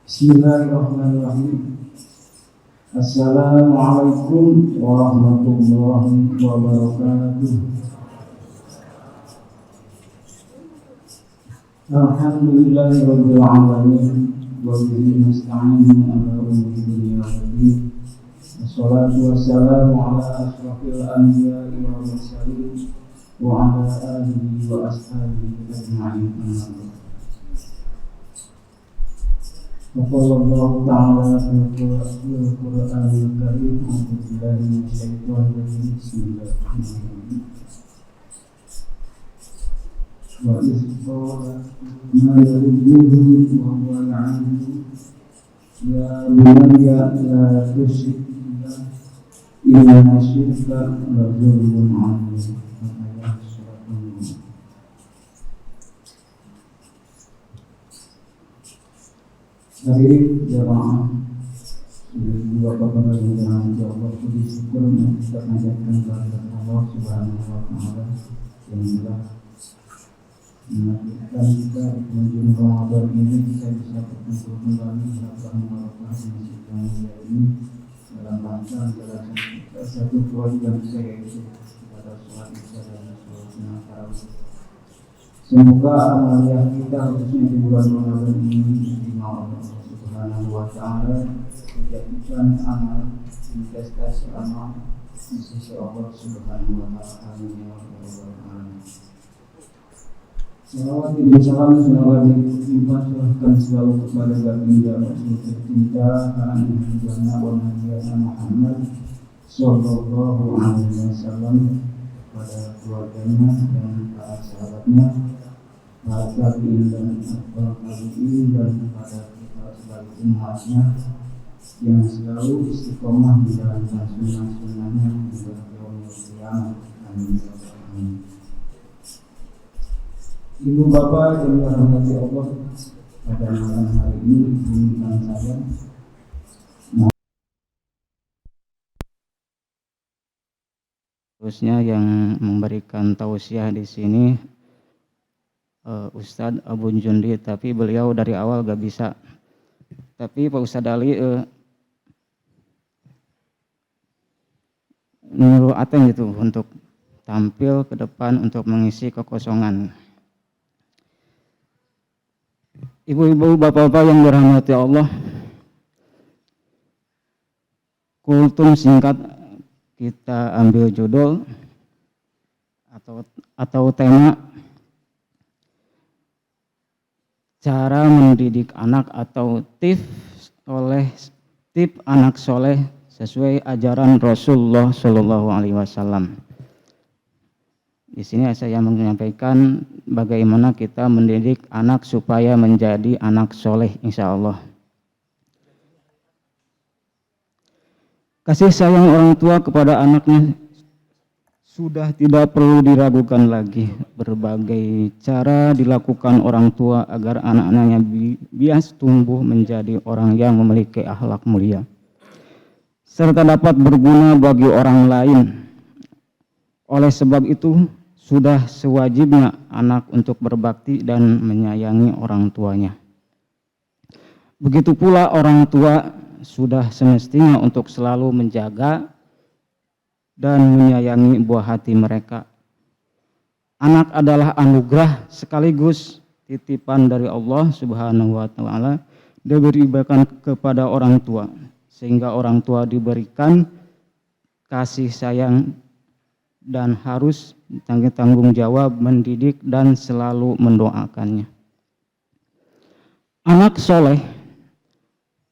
Bismillahirrahmanirrahim. Assalamualaikum warahmatullahi wabarakatuh. Alhamdulillahirabbil alamin wa bihi nasta'inu ala umuri dunya waddin. Wassalatu wassalamu ala asyrafil anbiya'i wal mursalin wa ala alihi wa ashabihi ajma'in. وقال الله تعالى في القرآن الكريم أعوذ بالله من الشيطان الرجيم بسم الله الرحمن الرحيم وإذ قال ما يريده وهو يعلم يا بني لا تشرك بالله إن الشرك لظلم عظيم. Hadirin jamaah Bapak-bapak yang dirahmati Allah, puji syukur kita panjatkan kepada Allah Subhanahu wa taala yang telah menakdirkan kita di penghujung Ramadan ini kita bisa berkumpul kembali dalam melakukan masjid yang mulia ini dalam rangka menjalankan satu kewajiban saya, yaitu kepada sholat isya dan sholat sunnah tarawih. Semoga amaliyah kita khususnya di bulan Ramadan ini diterima oleh Allah Subhanahu wa taala, dijadikan amal investasi amal di sisi Allah Subhanahu wa taala. Amin ya rabbal alamin. Salawat dan salam semoga dilimpahkan selalu kepada baginda Rasul tercinta Nabi Muhammad sallallahu alaihi wasallam, kepada keluarganya dan para sahabatnya, para tabi'in dan para tabi'in, dan kepada kita sebagai umatnya yang selalu istiqomah menjalankan sunnah-sunnahnya hingga yaumul qiyamah. Amin. Ibu bapak yang dirahmati Allah, pada malam hari ini izinkan saya terusnya yang memberikan tausiah di sini Ustadz Abu Jundi, tapi beliau dari awal gak bisa. Tapi Pak Ustadz Ali nyuruh Ateng gitu untuk tampil ke depan untuk mengisi kekosongan. Ibu-ibu, bapak-bapak yang dirahmati Allah, kultum singkat kita ambil judul atau tema cara mendidik anak atau tips anak soleh sesuai ajaran Rasulullah Shallallahu Alaihi Wasallam. Di sini saya menyampaikan bagaimana kita mendidik anak supaya menjadi anak soleh, insya Allah. Kasih sayang orang tua kepada anaknya sudah tidak perlu diragukan lagi. Berbagai cara dilakukan orang tua agar anak-anaknya bias tumbuh menjadi orang yang memiliki akhlak mulia, serta dapat berguna bagi orang lain. Oleh sebab itu, sudah sewajibnya anak untuk berbakti dan menyayangi orang tuanya. Begitu pula orang tua sudah semestinya untuk selalu menjaga dan menyayangi buah hati mereka. Anak adalah anugerah sekaligus titipan dari Allah Subhanahu wa taala, diberikan kepada orang tua, sehingga orang tua diberikan kasih sayang dan harus tanggung jawab mendidik dan selalu mendoakannya. Anak soleh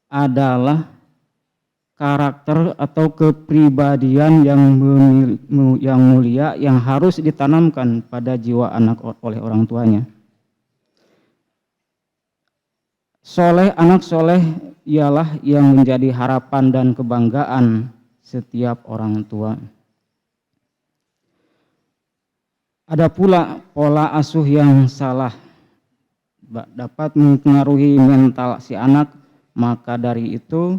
adalah karakter atau kepribadian yang mulia yang harus ditanamkan pada jiwa anak oleh orang tuanya. Anak soleh ialah yang menjadi harapan dan kebanggaan setiap orang tua. Ada pula pola asuh yang salah dapat mempengaruhi mental si anak, maka dari itu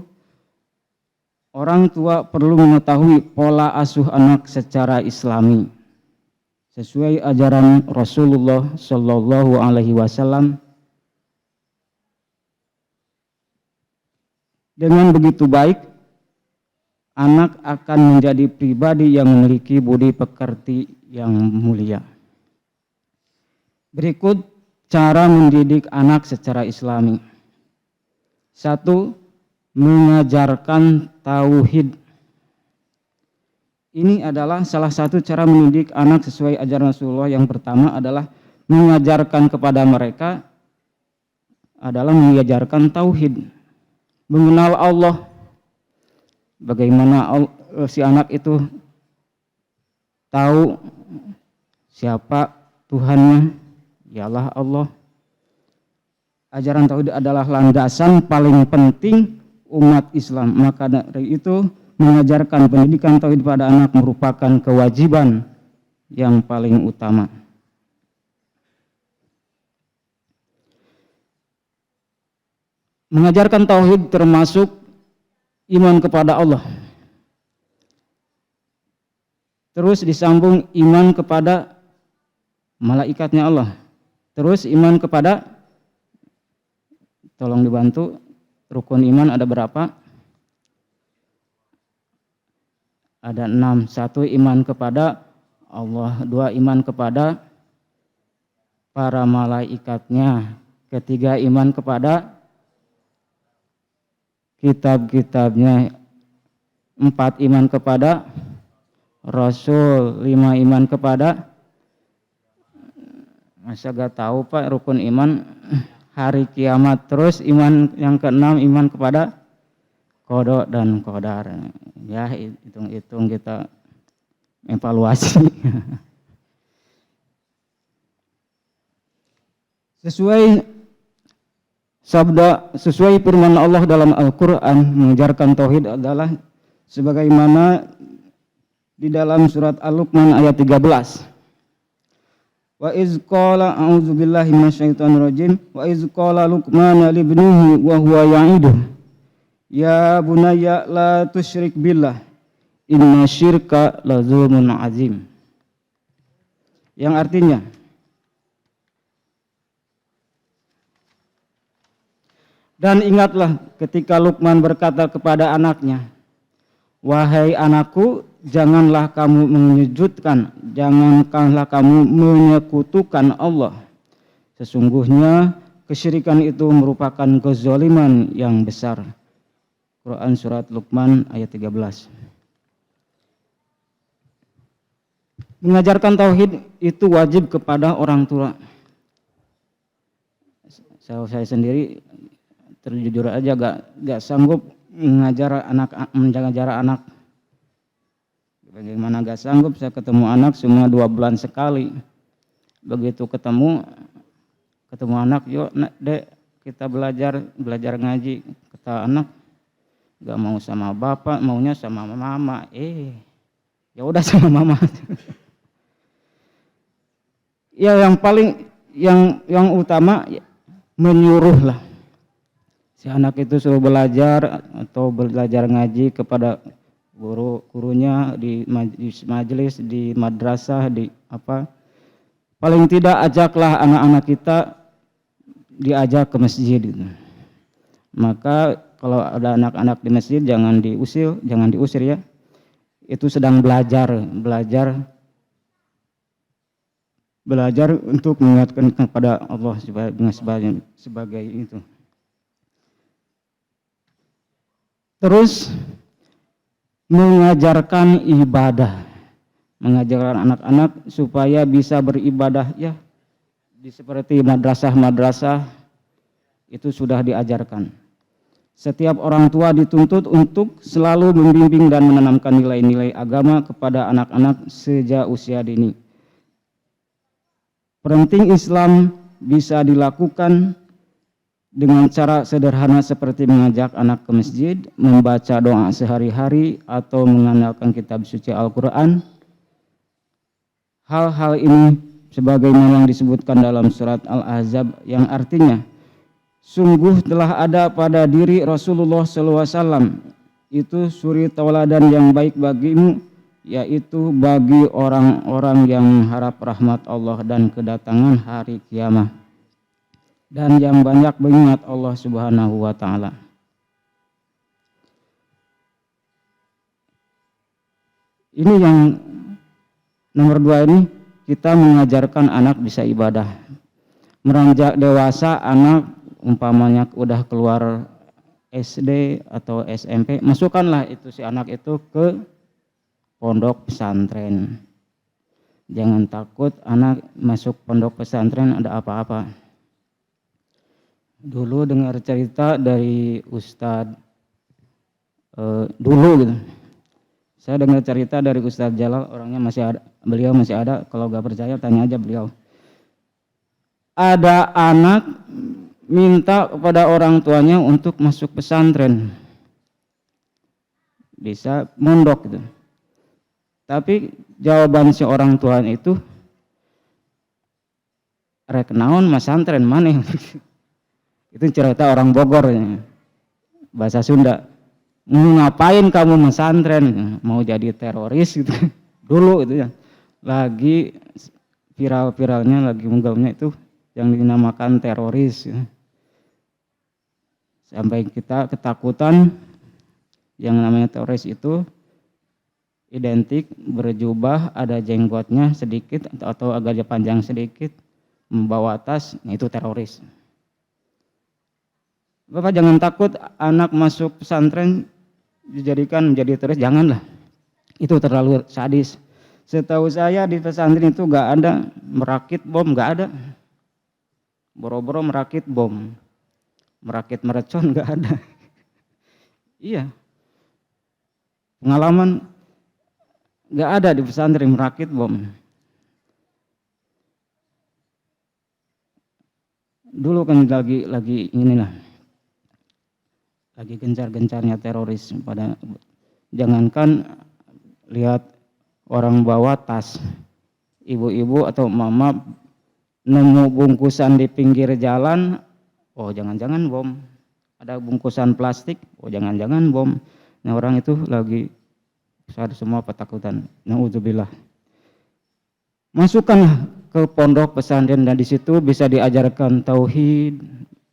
orang tua perlu mengetahui pola asuh anak secara Islami sesuai ajaran Rasulullah Shallallahu Alaihi Wasallam. Dengan begitu baik, anak akan menjadi pribadi yang memiliki budi pekerti yang mulia. Berikut cara mendidik anak secara Islami. 1. Mengajarkan tauhid. Ini adalah salah satu cara mendidik anak sesuai ajaran Rasulullah. Yang pertama adalah mengajarkan kepada mereka adalah mengajarkan tauhid, mengenal Allah. Bagaimana si anak itu tahu siapa Tuhannya, ialah Allah. Ajaran tauhid adalah landasan paling penting umat Islam. Maka dari itu mengajarkan pendidikan tauhid pada anak merupakan kewajiban yang paling utama. Mengajarkan tauhid termasuk iman kepada Allah. Terus disambung iman kepada malaikatnya Allah. Terus iman kepada, tolong dibantu, rukun iman ada berapa? Ada 6. 1 iman kepada Allah, 2 iman kepada para malaikatnya, 3 iman kepada kitab-kitabnya, 4 iman kepada Rasul, 5 iman kepada, masa gak tahu Pak rukun iman, hari kiamat. Terus iman yang ke-6 iman kepada qada dan qadar. Ya, hitung-hitung kita evaluasi. Sesuai firman Allah dalam Al-Qur'an, mengajarkan tauhid adalah sebagaimana di dalam surat Al-Luqman ayat 13. Wa iz qala a'udzubillahi minasyaitonirrajim wa iz qala Luqman li ibnihi wa huwa ya'iduhu ya bunayya la tusyrik billah inna syirka la zulmun azim. Yang artinya, dan ingatlah ketika Luqman berkata kepada anaknya, wahai anakku, janganlah kamu menyujudkan, janganlah kamu menyekutukan Allah. Sesungguhnya kesyirikan itu merupakan kezaliman yang besar. Quran surat Luqman ayat 13. Mengajarkan tauhid itu wajib kepada orang tua. Saya sendiri terjujur aja gak sanggup mengajar anak. Bagaimana gak sanggup, saya ketemu anak semua 2 bulan sekali. Begitu ketemu anak, yuk dek kita belajar ngaji. Kata anak, gak mau sama bapak, maunya sama mama. Ya udah sama mama. Ya yang paling yang utama menyuruh lah. Si anak itu suruh belajar atau belajar ngaji kepada gurunya di majelis, di madrasah, di apa. Paling tidak ajaklah anak-anak kita diajak ke masjid gitu. Maka kalau ada anak-anak di masjid jangan diusir ya. Itu sedang belajar untuk mengingatkan kepada Allah sebagai itu. Terus mengajarkan ibadah, mengajarkan anak-anak supaya bisa beribadah ya. Seperti madrasah itu sudah diajarkan. Setiap orang tua dituntut untuk selalu membimbing dan menanamkan nilai-nilai agama kepada anak-anak sejak usia dini. Parenting Islam bisa dilakukan dengan cara sederhana seperti mengajak anak ke masjid, membaca doa sehari-hari, atau mengandalkan kitab suci Al-Quran. Hal-hal ini sebagaimana yang disebutkan dalam surat Al-Ahzab yang artinya, sungguh telah ada pada diri Rasulullah SAW itu suri tauladan yang baik bagimu, yaitu bagi orang-orang yang mengharap rahmat Allah dan kedatangan hari kiamat, dan yang banyak mengingat Allah Subhanahu wa taala. Ini yang nomor 2 ini, kita mengajarkan anak bisa ibadah. Meranjak dewasa, anak umpamanya udah keluar SD atau SMP, masukkanlah itu si anak itu ke pondok pesantren. Jangan takut anak masuk pondok pesantren ada apa-apa. Dulu dengar cerita dari Ustadz dulu gitu. Saya dengar cerita dari Ustadz Jalal, orangnya masih ada, beliau masih ada. Kalau nggak percaya tanya aja beliau. Ada anak minta kepada orang tuanya untuk masuk pesantren, bisa mondok gitu. Tapi jawaban si orang tuanya itu, rek naon masantren maneh. Itu cerita orang Bogor, bahasa Sunda. Ngapain kamu pesantren? Mau jadi teroris gitu. Dulu itu ya. Lagi viral-viralnya, lagi menggaungnya itu yang dinamakan teroris. Sampai kita ketakutan, yang namanya teroris itu identik berjubah, ada jenggotnya sedikit atau agak panjang sedikit, membawa tas, itu teroris. Bapak jangan takut anak masuk pesantren dijadikan menjadi teroris, janganlah. Itu terlalu sadis. Setahu saya di pesantren itu gak ada merakit bom, gak ada. Boro-boro merakit bom, merakit mercon gak ada. Iya, pengalaman gak ada di pesantren merakit bom. Dulu kan lagi inilah, lagi gencar-gencarnya teroris. Pada jangankan lihat orang bawa tas, ibu-ibu atau mama nemu bungkusan di pinggir jalan, oh jangan-jangan bom. Ada bungkusan plastik, oh jangan-jangan bom. Nah orang itu lagi sadar semua ketakutan. Nauzubillah. Masukkanlah ke pondok pesantren dan di situ bisa diajarkan tauhid,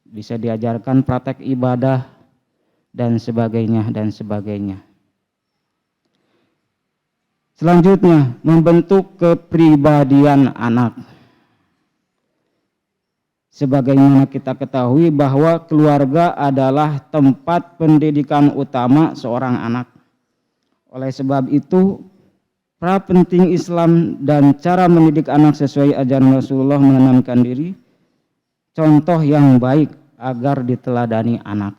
bisa diajarkan praktek ibadah dan sebagainya dan sebagainya. Selanjutnya, membentuk kepribadian anak. Sebagaimana kita ketahui bahwa keluarga adalah tempat pendidikan utama seorang anak. Oleh sebab itu, pra penting Islam dan cara mendidik anak sesuai ajaran Rasulullah menanamkan diri contoh yang baik agar diteladani anak.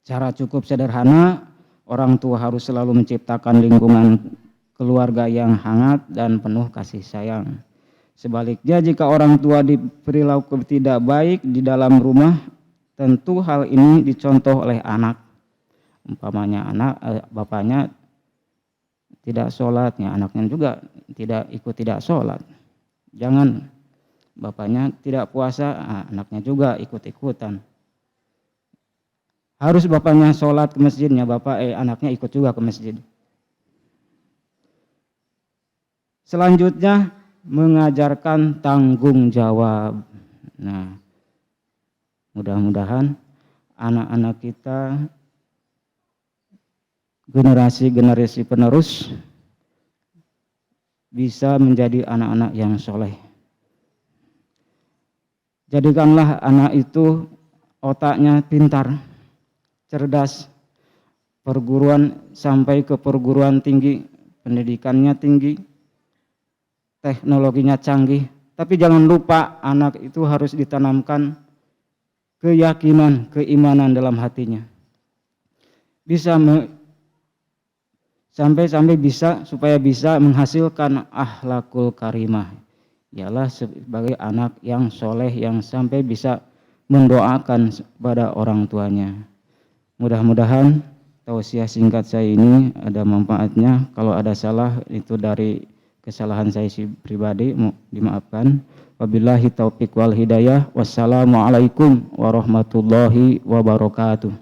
Cara cukup sederhana, orang tua harus selalu menciptakan lingkungan keluarga yang hangat dan penuh kasih sayang. Sebaliknya jika orang tua diperilaku tidak baik di dalam rumah, tentu hal ini dicontoh oleh anak. Umpamanya bapaknya tidak sholatnya, anaknya juga tidak sholat. Jangan bapaknya tidak puasa, anaknya juga ikut-ikutan. Harus bapaknya sholat ke masjidnya, anaknya ikut juga ke masjid. Selanjutnya mengajarkan tanggung jawab. Nah, mudah-mudahan anak-anak kita, generasi penerus, bisa menjadi anak-anak yang soleh. Jadikanlah anak itu otaknya pintar, cerdas, perguruan sampai ke perguruan tinggi, pendidikannya tinggi, teknologinya canggih, tapi jangan lupa anak itu harus ditanamkan keyakinan, keimanan dalam hatinya. Bisa sampai bisa supaya bisa menghasilkan akhlakul karimah. Ialah sebagai anak yang soleh yang sampai bisa mendoakan pada orang tuanya. Mudah-mudahan tausiah singkat saya ini ada manfaatnya. Kalau ada salah itu dari kesalahan saya pribadi, dimaafkan. Wabillahi taufiq wal hidayah. Wassalamualaikum warahmatullahi wabarakatuh.